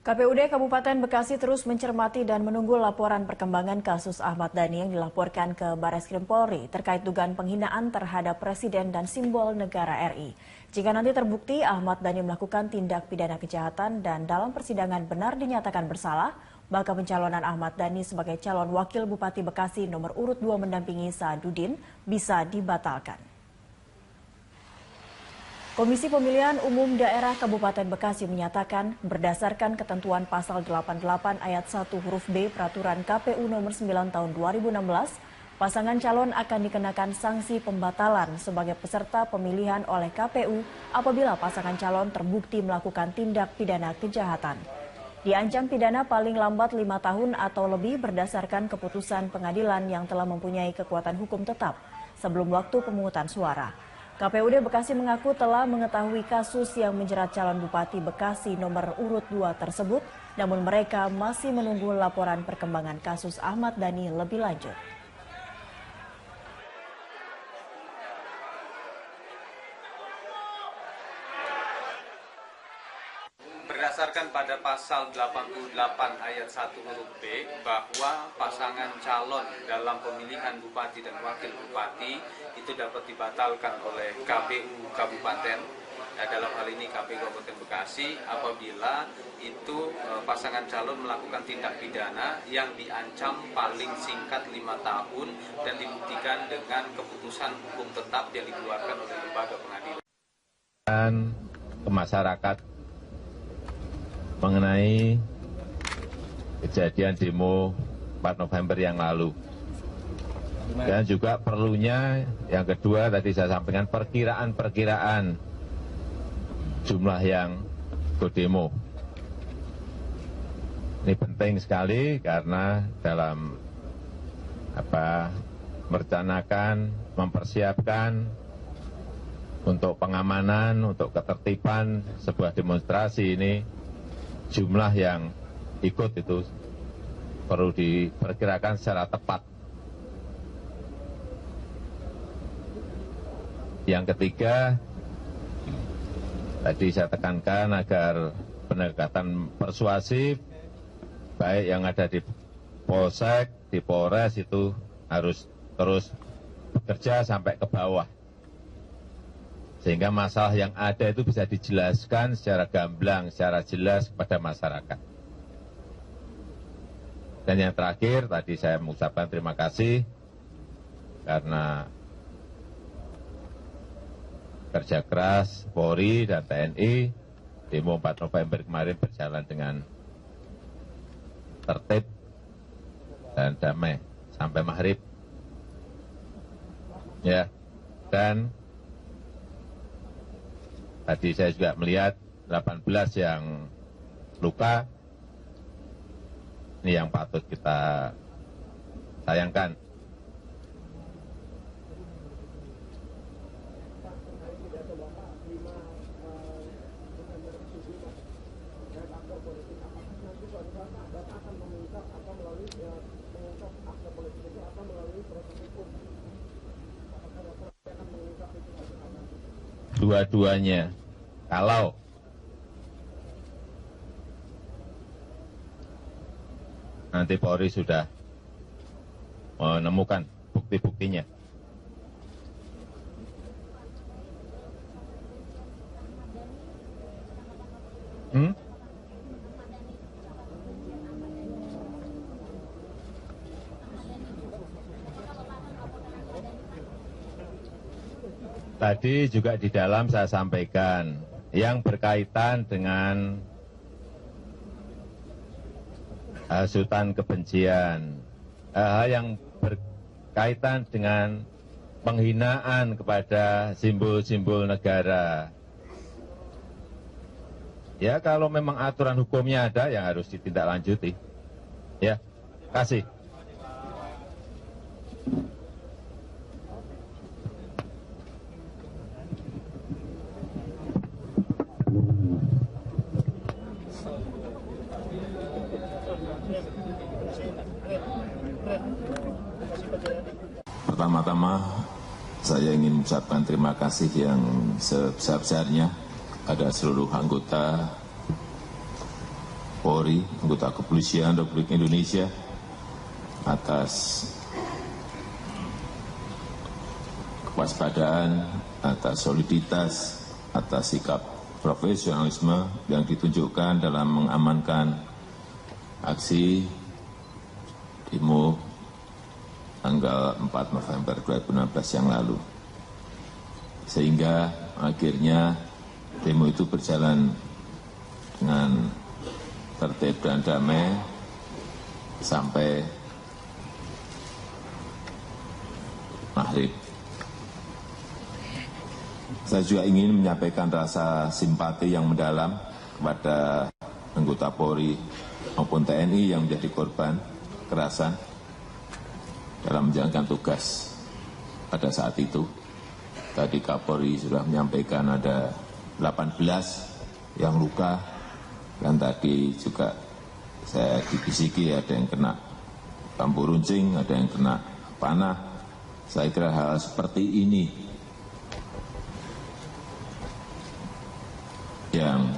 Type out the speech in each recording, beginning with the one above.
KPUD Kabupaten Bekasi terus mencermati dan menunggu laporan perkembangan kasus Ahmad Dhani yang dilaporkan ke Bareskrim Polri terkait dugaan penghinaan terhadap Presiden dan simbol negara RI. Jika nanti terbukti Ahmad Dhani melakukan tindak pidana kejahatan dan dalam persidangan benar dinyatakan bersalah, maka pencalonan Ahmad Dhani sebagai calon wakil Bupati Bekasi nomor urut 2 mendampingi Sa'adudin bisa dibatalkan. Komisi Pemilihan Umum Daerah Kabupaten Bekasi menyatakan berdasarkan ketentuan pasal 88 ayat 1 huruf B Peraturan KPU nomor 9 tahun 2016, pasangan calon akan dikenakan sanksi pembatalan sebagai peserta pemilihan oleh KPU apabila pasangan calon terbukti melakukan tindak pidana kejahatan. Diancam pidana paling lambat 5 tahun atau lebih berdasarkan keputusan pengadilan yang telah mempunyai kekuatan hukum tetap sebelum waktu pemungutan suara. KPUD Bekasi mengaku telah mengetahui kasus yang menjerat calon Bupati Bekasi nomor urut 2 tersebut, namun mereka masih menunggu laporan perkembangan kasus Ahmad Dhani lebih lanjut. Berdasarkan pada pasal 88 ayat 1 huruf B bahwa pasangan calon dalam pemilihan bupati dan wakil bupati itu dapat dibatalkan oleh KPU Kabupaten, dalam hal ini KPU Kabupaten Bekasi, apabila itu pasangan calon melakukan tindak pidana yang diancam paling singkat 5 tahun dan dibuktikan dengan keputusan hukum tetap yang dikeluarkan oleh lembaga pengadilan. Dan ke masyarakat mengenai kejadian demo 4 November yang lalu. Dan juga perlunya yang kedua tadi saya sampaikan perkiraan jumlah yang ikut demo. Ini penting sekali karena dalam merencanakan, mempersiapkan untuk pengamanan, untuk ketertiban sebuah demonstrasi ini, jumlah yang ikut itu perlu diperkirakan secara tepat. Yang ketiga, tadi saya tekankan agar pendekatan persuasif, baik yang ada di Polsek, di Polres itu harus terus bekerja sampai ke bawah. Sehingga masalah yang ada itu bisa dijelaskan secara gamblang, secara jelas kepada masyarakat. Dan yang terakhir, tadi saya mengucapkan terima kasih karena kerja keras Polri dan TNI, demo 4 November kemarin berjalan dengan tertib dan damai sampai maghrib. Ya, dan tadi saya juga melihat 18 yang luka, ini yang patut kita sayangkan. Dua-duanya, kalau nanti Polri sudah menemukan bukti-buktinya. Tadi juga di dalam saya sampaikan yang berkaitan dengan hasutan kebencian, hal yang berkaitan dengan penghinaan kepada simbol-simbol negara. Ya kalau memang aturan hukumnya ada yang harus ditindaklanjuti. Ya, kasih. Pertama-tama saya ingin mengucapkan terima kasih yang sebesar-besarnya pada seluruh anggota Polri Kapolri, anggota Kepolisian Republik Indonesia atas kewaspadaan, atas soliditas, atas sikap profesionalisme yang ditunjukkan dalam mengamankan aksi demo tanggal 4 November 2016 yang lalu. Sehingga akhirnya demo itu berjalan dengan tertib dan damai sampai maghrib. Saya juga ingin menyampaikan rasa simpati yang mendalam kepada anggota Polri maupun TNI yang menjadi korban kekerasan dalam menjalankan tugas pada saat itu. Tadi Kapolri sudah menyampaikan ada 18 yang luka, dan tadi juga saya dibisiki ada yang kena bambu runcing, ada yang kena panah. Saya kira hal seperti ini yang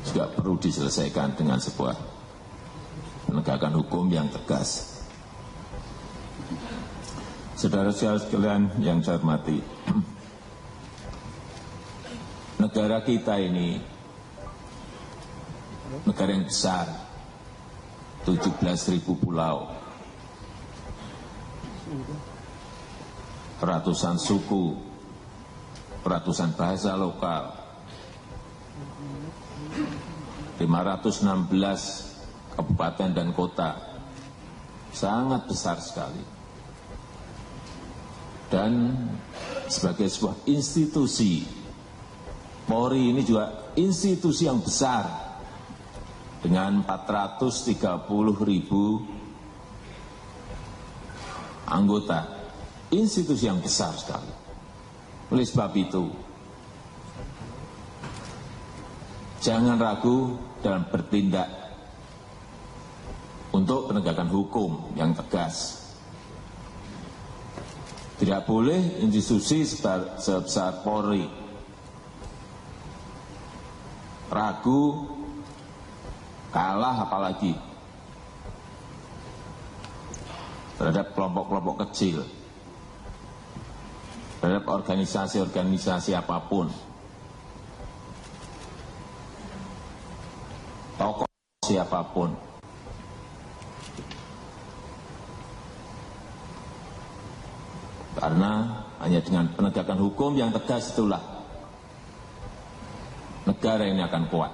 juga perlu diselesaikan dengan sebuah penegakan hukum yang tegas. Saudara-saudara sekalian yang saya hormati, negara kita ini negara yang besar, 17.000 pulau, ratusan suku, ratusan bahasa lokal, 516 kabupaten dan kota, sangat besar sekali. Dan sebagai sebuah institusi, Polri ini juga institusi yang besar dengan 430.000 anggota, institusi yang besar sekali. Oleh sebab itu, jangan ragu dalam bertindak untuk penegakan hukum yang tegas. Tidak boleh institusi sebesar Polri ragu, kalah apalagi terhadap kelompok-kelompok kecil, terhadap organisasi-organisasi apapun, tokoh siapapun. Karena hanya dengan penegakan hukum yang tegas itulah negara ini akan kuat.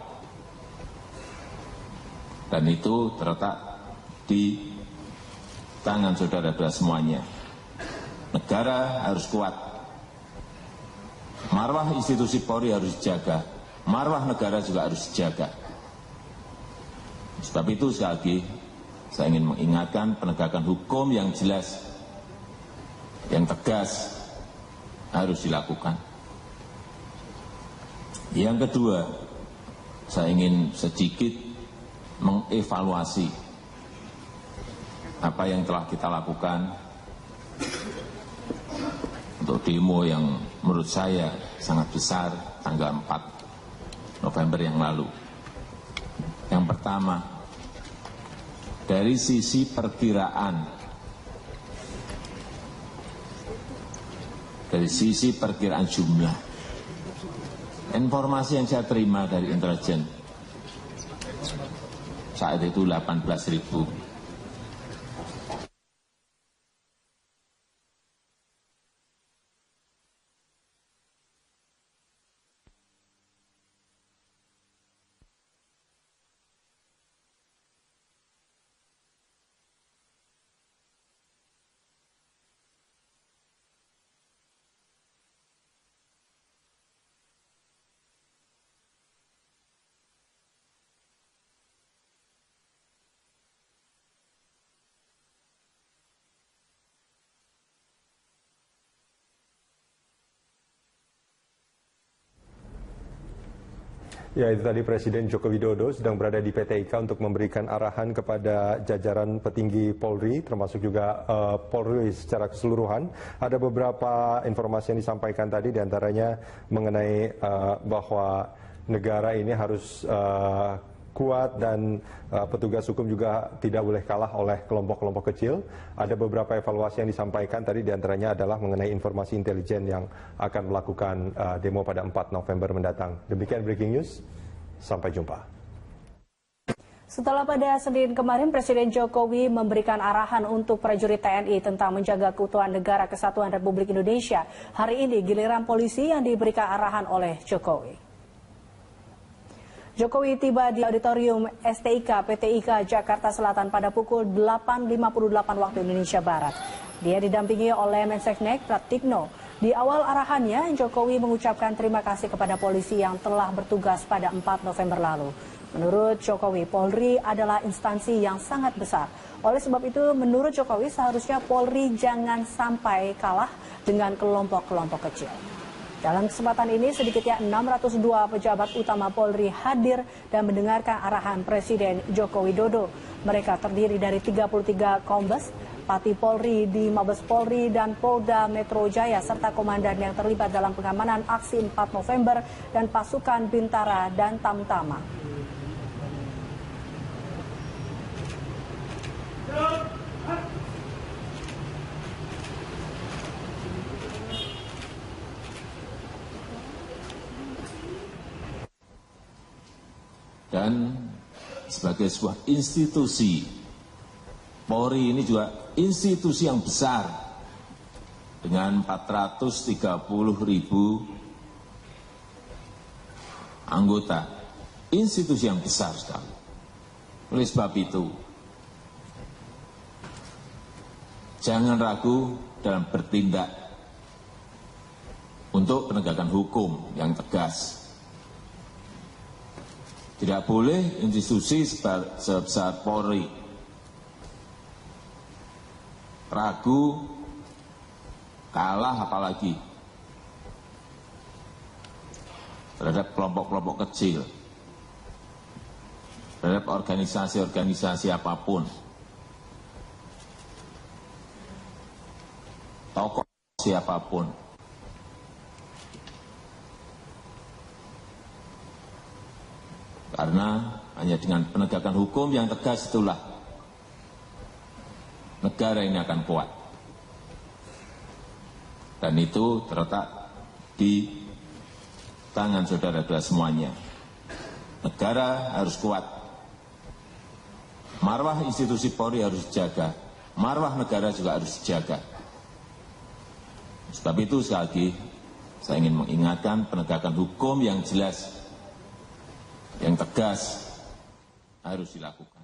Dan itu terletak di tangan saudara-saudara semuanya. Negara harus kuat. Marwah institusi Polri harus dijaga. Marwah negara juga harus dijaga. Sebab itu sekali lagi saya ingin mengingatkan penegakan hukum yang jelas, yang tegas harus dilakukan. Yang kedua, saya ingin sedikit mengevaluasi apa yang telah kita lakukan untuk demo yang menurut saya sangat besar tanggal 4 November yang lalu. Yang pertama, dari sisi perkiraan, jumlah, informasi yang saya terima dari intelijen saat itu 18.000. Ya, itu tadi Presiden Joko Widodo sedang berada di PT IKA untuk memberikan arahan kepada jajaran petinggi Polri, termasuk juga Polri secara keseluruhan. Ada beberapa informasi yang disampaikan tadi, diantaranya mengenai bahwa negara ini harus kuat dan petugas hukum juga tidak boleh kalah oleh kelompok-kelompok kecil. Ada beberapa evaluasi yang disampaikan tadi, diantaranya adalah mengenai informasi intelijen yang akan melakukan demo pada 4 November mendatang. Demikian breaking news, sampai jumpa. Setelah pada Senin kemarin Presiden Jokowi memberikan arahan untuk prajurit TNI tentang menjaga keutuhan negara kesatuan Republik Indonesia, hari ini giliran polisi yang diberikan arahan oleh Jokowi. Jokowi tiba di auditorium STIK PTIK Jakarta Selatan pada pukul 8.58 waktu Indonesia Barat. Dia didampingi oleh Menseknek Pratikno. Di awal arahannya, Jokowi mengucapkan terima kasih kepada polisi yang telah bertugas pada 4 November lalu. Menurut Jokowi, Polri adalah instansi yang sangat besar. Oleh sebab itu, menurut Jokowi seharusnya Polri jangan sampai kalah dengan kelompok-kelompok kecil. Dalam kesempatan ini, sedikitnya 602 pejabat utama Polri hadir dan mendengarkan arahan Presiden Joko Widodo. Mereka terdiri dari 33 Kombes, Pati Polri di Mabes Polri dan Polda Metro Jaya, serta komandan yang terlibat dalam pengamanan aksi 4 November dan pasukan Bintara dan Tamtama. Dan sebagai sebuah institusi, Polri ini juga institusi yang besar dengan 430.000 anggota, institusi yang besar sekali. Oleh sebab itu, jangan ragu dalam bertindak untuk penegakan hukum yang tegas. Tidak boleh institusi sebesar Polri ragu, kalah apalagi terhadap kelompok-kelompok kecil, terhadap organisasi-organisasi apapun, tokoh siapapun. Karena hanya dengan penegakan hukum yang tegas itulah negara ini akan kuat. Dan itu terletak di tangan saudara-saudara semuanya. Negara harus kuat. Marwah institusi Polri harus dijaga. Marwah negara juga harus dijaga. Sebab itu sekali lagi saya ingin mengingatkan penegakan hukum yang jelas, yang tegas harus dilakukan.